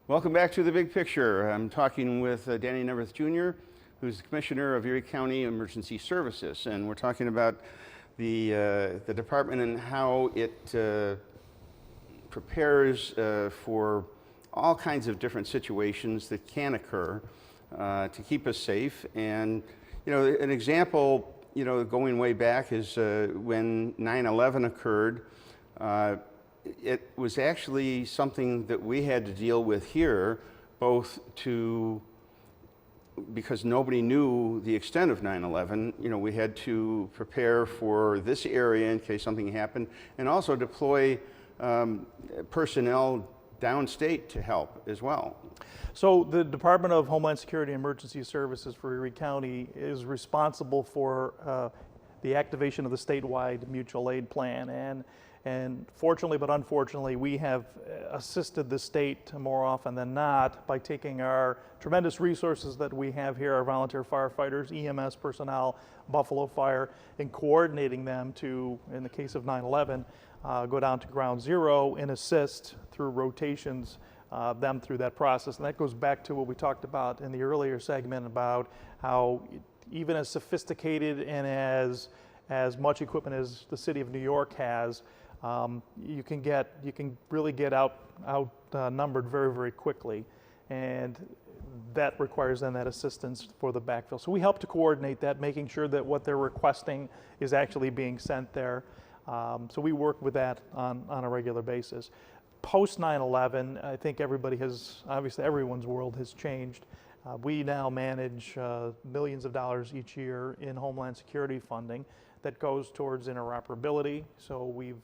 Welcome back to The Big Picture. I'm talking with Danny Neaverth Jr., who's the Commissioner of Erie County Emergency Services, and we're talking about the department and how it prepares for all kinds of different situations that can occur to keep us safe. And an example, going way back is when 9/11 occurred. It was actually something that we had to deal with here, both because nobody knew the extent of 9/11. We had to prepare for this area in case something happened, and also deploy personnel downstate to help as well. So the Department of Homeland Security and Emergency Services for Erie County is responsible for the activation of the statewide mutual aid plan. And fortunately, but unfortunately, we have assisted the state more often than not by taking our tremendous resources that we have here, our volunteer firefighters, EMS personnel, Buffalo Fire, and coordinating them to, in the case of 9/11, go down to ground zero and assist through rotations them through that process. And that goes back to what we talked about in the earlier segment about how even as sophisticated and as much equipment as the city of New York has, you can really get outnumbered very, very quickly, and that requires then that assistance for the backfill. So we help to coordinate that, making sure that what they're requesting is actually being sent there. So we work with that on a regular basis. Post 9/11, I think obviously everyone's world has changed. We now manage millions of dollars each year in Homeland Security funding that goes towards interoperability. So we've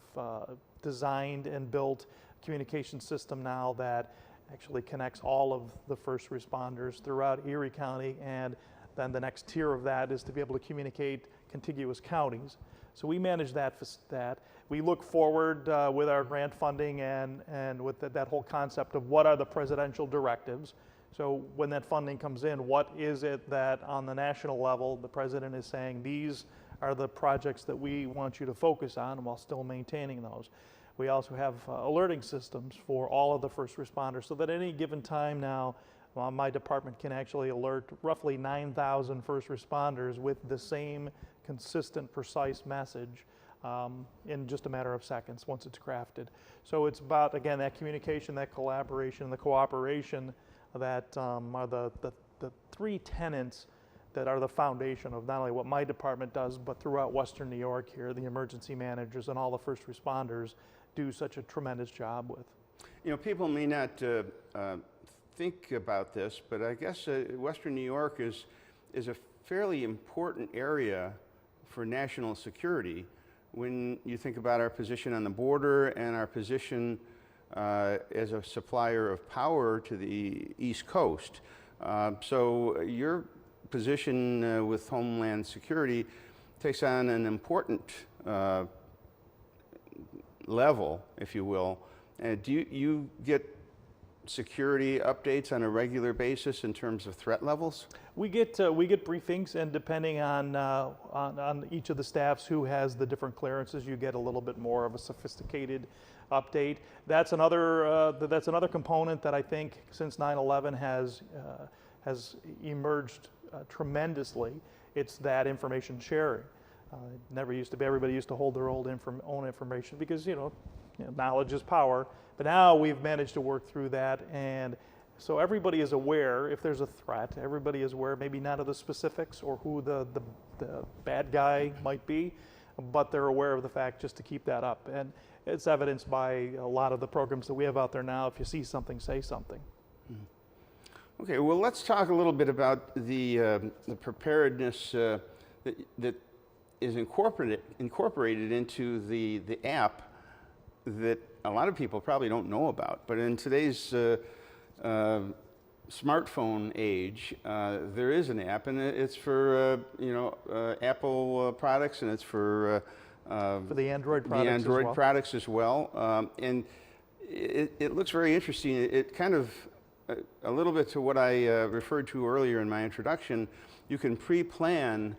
designed and built a communication system now that actually connects all of the first responders throughout Erie County, and then the next tier of that is to be able to communicate contiguous counties. So we manage that. We look forward with our grant funding and with that whole concept of what are the presidential directives. So when that funding comes in, what is it that on the national level the president is saying, these are the projects that we want you to focus on while still maintaining those. We also have alerting systems for all of the first responders, so that at any given time now, my department can actually alert roughly 9,000 first responders with the same consistent, precise message in just a matter of seconds once it's crafted. So it's about, again, that communication, that collaboration, the cooperation that are the three tenets that are the foundation of not only what my department does, but throughout Western New York here, the emergency managers and all the first responders do such a tremendous job with. People may not think about this, but I guess Western New York is a fairly important area for national security when you think about our position on the border and our position as a supplier of power to the East Coast. So your position with Homeland Security takes on an important level, if you will. Do you get security updates on a regular basis in terms of threat levels? We get briefings, and depending on each of the staffs who has the different clearances, you get a little bit more of a sophisticated update. That's another component that I think since 9/11 has emerged tremendously. It's that information sharing. It never used to be. Everybody used to hold their own information because knowledge is power. But now we've managed to work through that, and so everybody is aware if there's a threat. Everybody is aware, maybe not of the specifics or who the bad guy might be, but they're aware of the fact just to keep that up. And it's evidenced by a lot of the programs that we have out there now. If you see something, say something. Mm-hmm. Okay, well, let's talk a little bit about the preparedness that is incorporated into the app that a lot of people probably don't know about. But in today's smartphone age, there is an app, and it's for Apple products, and it's for the Android products as well. And it looks very interesting. It kind of a little bit to what I referred to earlier in my introduction. You can pre-plan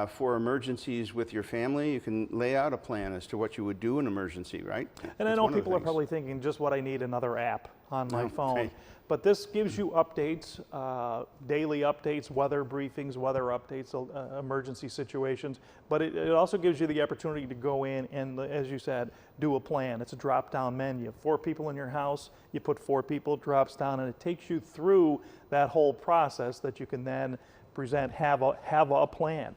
for emergencies with your family. You can lay out a plan as to what you would do in an emergency, right? And I know people are probably thinking, just what I need, another app. on my phone. okay. But this gives you updates, daily updates, weather briefings, weather updates, emergency situations. But it also gives you the opportunity to go in and, as you said, do a plan. It's a drop-down menu. 4 people in your house, you put 4 people, it drops down, and it takes you through that whole process that you can then present, have a plan.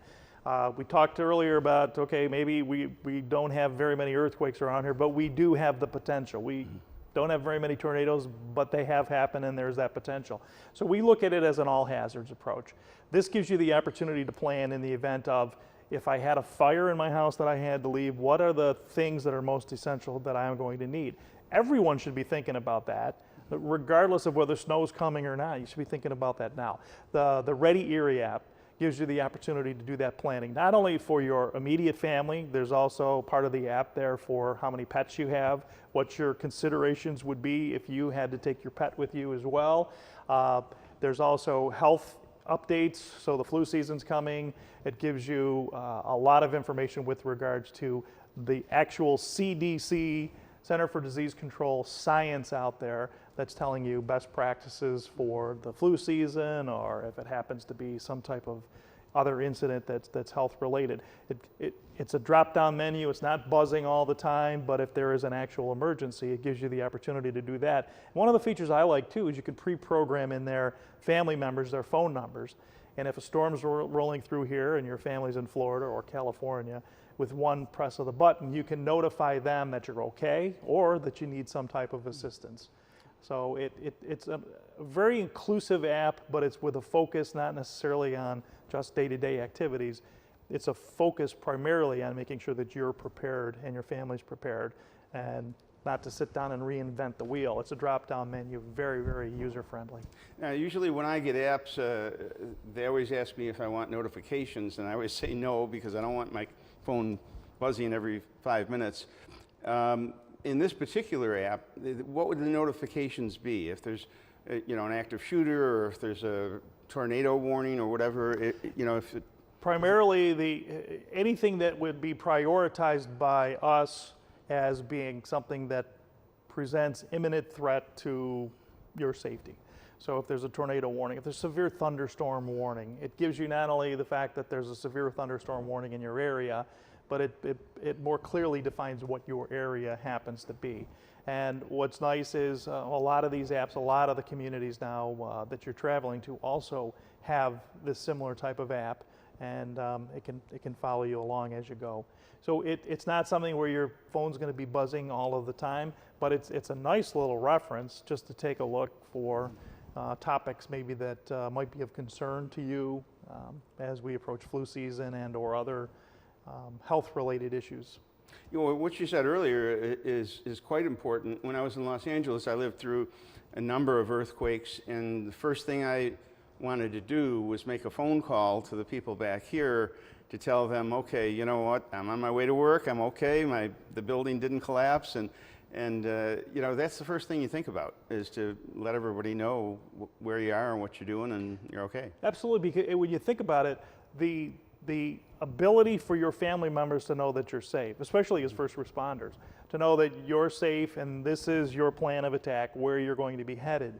We talked earlier about, okay, maybe we don't have very many earthquakes around here, but we do have the potential. We don't have very many tornadoes, but they have happened and there's that potential. So we look at it as an all hazards approach. This gives you the opportunity to plan in the event of, if I had a fire in my house that I had to leave, what are the things that are most essential that I'm going to need? Everyone should be thinking about that, regardless of whether snow's coming or not. You should be thinking about that now. The Ready Erie app gives you the opportunity to do that planning, not only for your immediate family, there's also part of the app there for how many pets you have, what your considerations would be if you had to take your pet with you as well. There's also health updates, so the flu season's coming. It gives you a lot of information with regards to the actual CDC, Center for Disease Control, science out there that's telling you best practices for the flu season, or if it happens to be some type of other incident that's health related. It's a drop-down menu. It's not buzzing all the time, but if there is an actual emergency, it gives you the opportunity to do that. One of the features I like too is you can pre-program in there family members, their phone numbers, and if a storm's rolling through here and your family's in Florida or California, with one press of the button, you can notify them that you're okay or that you need some type of assistance. So it's a very inclusive app, but it's with a focus not necessarily on just day-to-day activities. It's a focus primarily on making sure that you're prepared and your family's prepared, and not to sit down and reinvent the wheel. It's a drop-down menu, very, very user-friendly. Now, usually when I get apps, they always ask me if I want notifications, and I always say no because I don't want my phone buzzing every 5 minutes. In this particular app, what would the notifications be if there's, an active shooter, or if there's a tornado warning or whatever? Primarily, anything that would be prioritized by us as being something that presents imminent threat to your safety. So if there's a tornado warning, if there's a severe thunderstorm warning, it gives you not only the fact that there's a severe thunderstorm warning in your area, but it more clearly defines what your area happens to be. And what's nice is a lot of these apps, a lot of the communities now that you're traveling to also have this similar type of app, and it can follow you along as you go. So it's not something where your phone's going to be buzzing all of the time, but it's a nice little reference just to take a look for topics maybe that might be of concern to you as we approach flu season and or other health-related issues. What you said earlier is quite important. When I was in Los Angeles, I lived through a number of earthquakes, and the first thing I wanted to do was make a phone call to the people back here to tell them, okay, you know what, I'm on my way to work, I'm okay, the building didn't collapse, and that's the first thing you think about, is to let everybody know where you are and what you're doing, and you're okay. Absolutely, because when you think about it, the ability for your family members to know that you're safe, especially as first responders, to know that you're safe and this is your plan of attack, where you're going to be headed,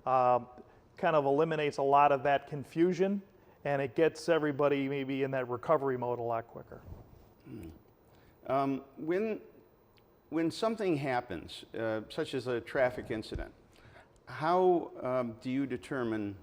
kind of eliminates a lot of that confusion, and it gets everybody maybe in that recovery mode a lot quicker. When something happens, such as a traffic incident, how do you determine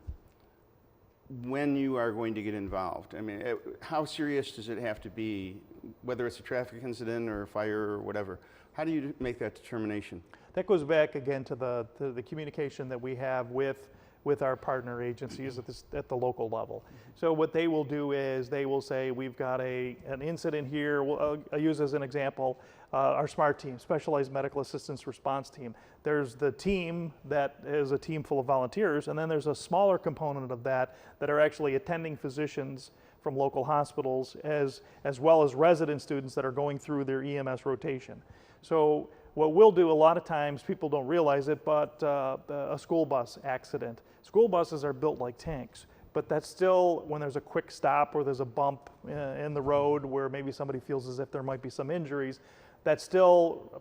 when you are going to get involved? I mean, how serious does it have to be, whether it's a traffic incident or a fire or whatever? How do you make that determination? That goes back again to the communication that we have with our partner agencies at the local level. So what they will do is they will say, we've got an incident here. I'll use as an example our SMART team, Specialized Medical Assistance Response Team. There's the team that is a team full of volunteers, and then there's a smaller component of that are actually attending physicians from local hospitals, as well as resident students that are going through their EMS rotation. So what we'll do, a lot of times, people don't realize it, but a school bus accident. School buses are built like tanks, but that's still, when there's a quick stop or there's a bump in the road where maybe somebody feels as if there might be some injuries, that's still,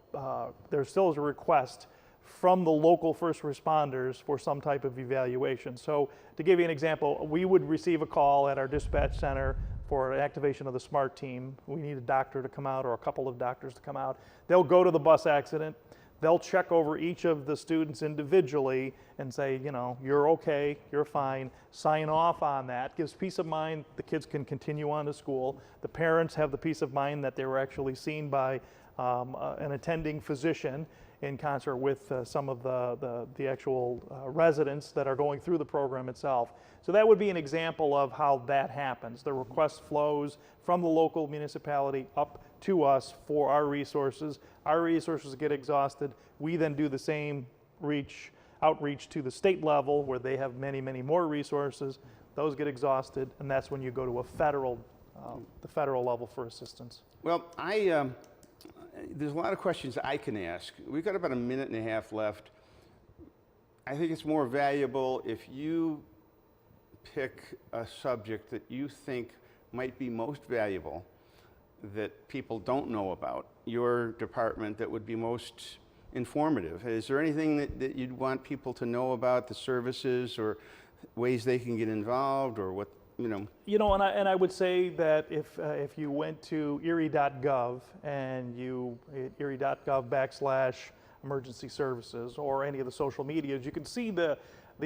there still is a request from the local first responders for some type of evaluation. So to give you an example, we would receive a call at our dispatch center for activation of the SMART team. We need a doctor to come out or a couple of doctors to come out. They'll go to the bus accident. They'll check over each of the students individually and say, you know, you're okay, you're fine, sign off on that. Gives peace of mind, the kids can continue on to school. The parents have the peace of mind that they were actually seen by an attending physician in concert with some of the actual residents that are going through the program itself. So that would be an example of how that happens. The request flows from the local municipality up to us for our resources. Our resources get exhausted. We then do the same outreach to the state level where they have many, many more resources. Those get exhausted, and that's when you go to the federal level for assistance. Well, there's a lot of questions I can ask. We've got about a minute and a half left. I think it's more valuable if you pick a subject that you think might be most valuable that people don't know about, your department that would be most informative. Is there anything that you'd want people to know about the services or ways they can get involved or what, you know? You know, and I would say that if you went to erie.gov and you erie.gov/emergency services or any of the social medias, you can see the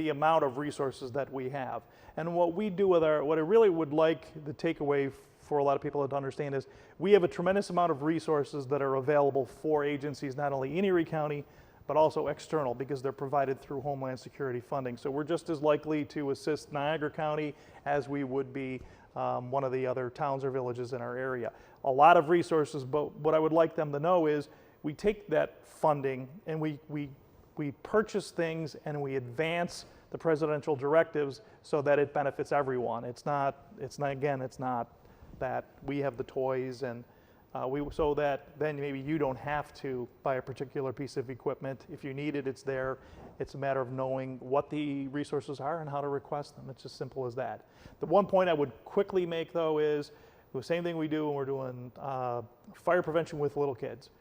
amount of resources that we have. And what we do with what I really would like the takeaway for a lot of people to understand is we have a tremendous amount of resources that are available for agencies not only in Erie County but also external because they're provided through Homeland Security funding. So we're just as likely to assist Niagara County as we would be one of the other towns or villages in our area. A lot of resources, but what I would like them to know is we take that funding and we purchase things and we advance the presidential directives so that it benefits everyone. It's not that we have the toys and so that then maybe you don't have to buy a particular piece of equipment. If you need it, it's there. It's a matter of knowing what the resources are and how to request them. It's as simple as that. The one point I would quickly make though is the same thing we do when we're doing fire prevention with little kids.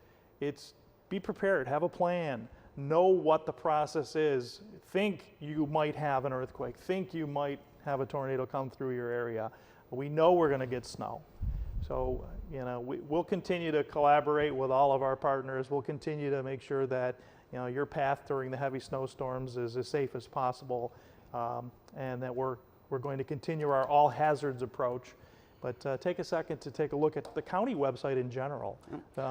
It's be prepared, have a plan, know what the process is. Think you might have an earthquake. Think you might have a tornado come through your area. We know we're going to get snow. So, you know, we'll continue to collaborate with all of our partners. We'll continue to make sure that, you know, your path during the heavy snowstorms is as safe as possible, and that we're going to continue our all hazards approach. But take a second to take a look at the county website in general,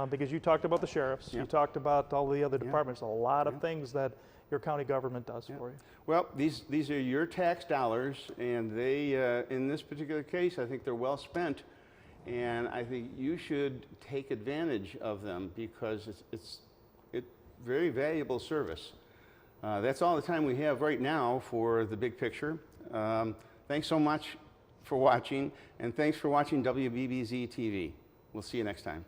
because you talked about the sheriffs, you talked about all the other departments, a lot of things that your county government does for you. Well, these are your tax dollars, and they, in this particular case, I think they're well spent, and I think you should take advantage of them because it's very valuable service. That's all the time we have right now for the big picture. Thanks so much for watching, and thanks for watching WBBZ-TV. We'll see you next time.